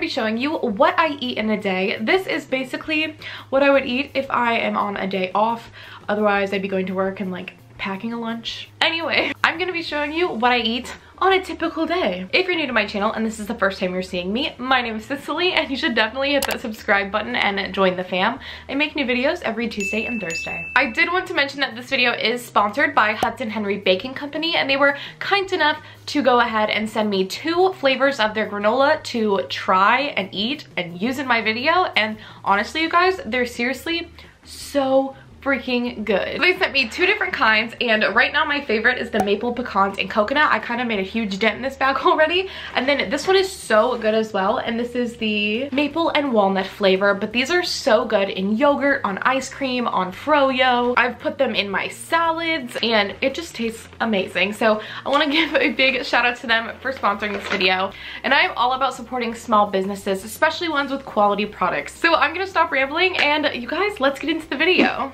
Showing you what I eat in a day. This is basically what I would eat if I am on a day off. Otherwise, I'd be going to work and like packing a lunch. Anyway, I'm gonna be showing you what I eat on a typical day. If you're new to my channel and this is the first time you're seeing me, my name is Cicily and you should definitely hit that subscribe button and join the fam. I make new videos every Tuesday and Thursday. I did want to mention that this video is sponsored by Hudson Henry Baking Company, and they were kind enough to go ahead and send me 2 flavors of their granola to try and eat and use in my video. And honestly, you guys, they're seriously so freaking good. They sent me 2 different kinds, and right now my favorite is the maple pecans and coconut. I kind of made a huge dent in this bag already. And then this one is so good as well, and this is the maple and walnut flavor, but these are so good in yogurt, on ice cream, on froyo. I've put them in my salads and it just tastes amazing. So I want to give a big shout out to them for sponsoring this video. And I'm all about supporting small businesses, especially ones with quality products. So I'm gonna stop rambling and you guys, let's get into the video.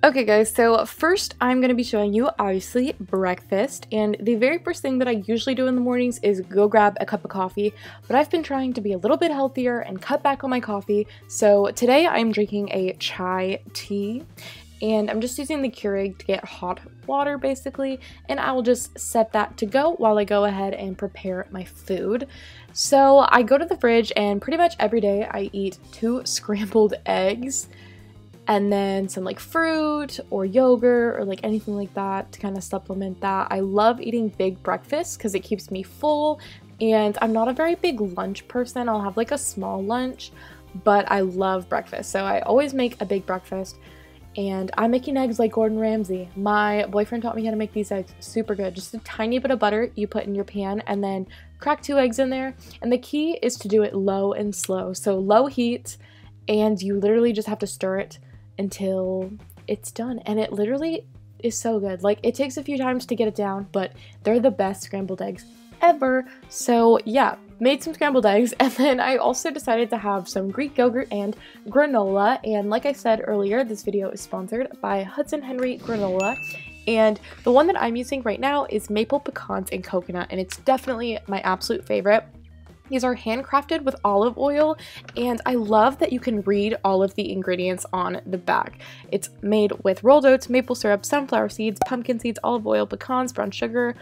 Okay guys, so first I'm going to be showing you obviously breakfast, and the very first thing that I usually do in the mornings is go grab a cup of coffee, but I've been trying to be a little bit healthier and cut back on my coffee. So today I'm drinking a chai tea, and I'm just using the Keurig to get hot water basically, and I will just set that to go while I go ahead and prepare my food. So I go to the fridge and pretty much every day I eat 2 scrambled eggs, and then some like fruit or yogurt or like anything like that to kind of supplement that. I love eating big breakfast because it keeps me full, and I'm not a very big lunch person. I'll have like a small lunch, but I love breakfast. So I always make a big breakfast, and I'm making eggs like Gordon Ramsay. My boyfriend taught me how to make these eggs super good. Just a tiny bit of butter you put in your pan and then crack 2 eggs in there. And the key is to do it low and slow. So low heat, and you literally just have to stir it until it's done, and it literally is so good. Like, it takes a few times to get it down, but they're the best scrambled eggs ever. So yeah, made some scrambled eggs, and then I also decided to have some Greek yogurt and granola. And like I said earlier, this video is sponsored by Hudson Henry granola, and the one that I'm using right now is maple pecans and coconut, and it's definitely my absolute favorite. These are handcrafted with olive oil, and I love that you can read all of the ingredients on the back. It's made with rolled oats, maple syrup, sunflower seeds, pumpkin seeds, olive oil, pecans, brown sugar,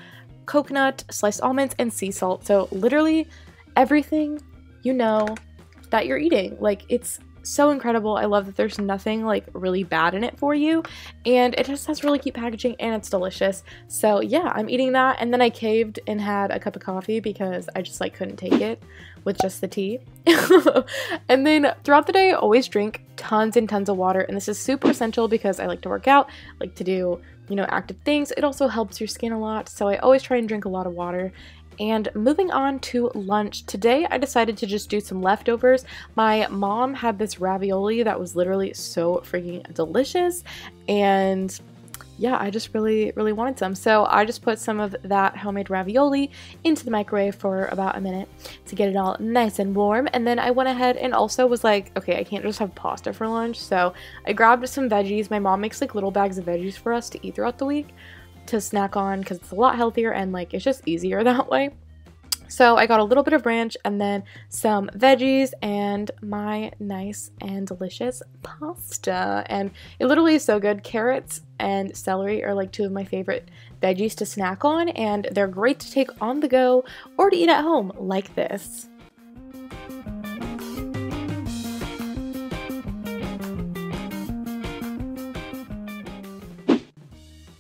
coconut, sliced almonds, and sea salt. So literally everything you know that you're eating. Like, it's so incredible. I love that there's nothing like really bad in it for you, and it just has really cute packaging, and it's delicious. So yeah, I'm eating that, and then I caved and had a cup of coffee because I just like couldn't take it with just the tea. And then throughout the day I always drink tons and tons of water, and this is super essential because I like to work out, like to do, you know, active things. It also helps your skin a lot, so I always try and drink a lot of water. And moving on to lunch, today I decided to just do some leftovers. My mom had this ravioli that was literally so freaking delicious, and yeah, I just really wanted some. So I just put some of that homemade ravioli into the microwave for about a minute to get it all nice and warm. And then I went ahead and also was like, okay, I can't just have pasta for lunch. So I grabbed some veggies. My mom makes like little bags of veggies for us to eat throughout the week to snack on because it's a lot healthier and like it's just easier that way. So I got a little bit of ranch and then some veggies and my nice and delicious pasta. And it literally is so good. Carrots and celery are like 2 of my favorite veggies to snack on, and they're great to take on the go or to eat at home like this.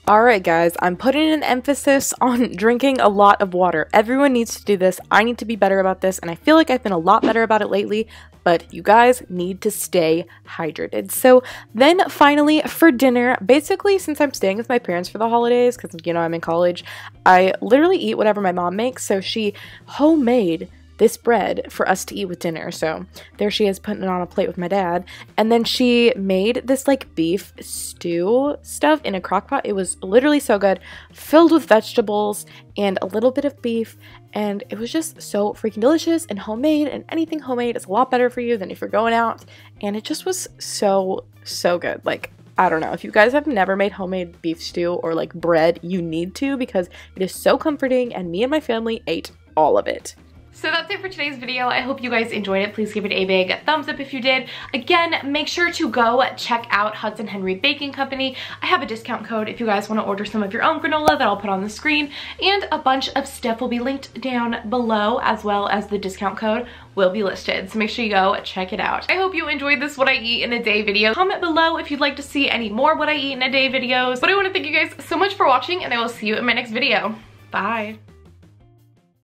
Alright guys, I'm putting an emphasis on drinking a lot of water. Everyone needs to do this. I need to be better about this, and I feel like I've been a lot better about it lately, but you guys need to stay hydrated. So then finally for dinner, basically since I'm staying with my parents for the holidays, because you know I'm in college, I literally eat whatever my mom makes. So she homemade this bread for us to eat with dinner. So there she is putting it on a plate with my dad. And then she made this like beef stew stuff in a crock pot. It was literally so good, filled with vegetables and a little bit of beef. And it was just so freaking delicious and homemade, and anything homemade is a lot better for you than if you're going out. And it just was so good. Like, I don't know, if you guys have never made homemade beef stew or like bread, you need to, because it is so comforting, and me and my family ate all of it. So that's it for today's video. I hope you guys enjoyed it. Please give it a big thumbs up if you did. Again, make sure to go check out Hudson Henry Baking Company. I have a discount code if you guys want to order some of your own granola that I'll put on the screen, and a bunch of stuff will be linked down below, as well as the discount code will be listed. So make sure you go check it out. I hope you enjoyed this what I eat in a day video. Comment below if you'd like to see any more what I eat in a day videos. But I want to thank you guys so much for watching, and I will see you in my next video. Bye.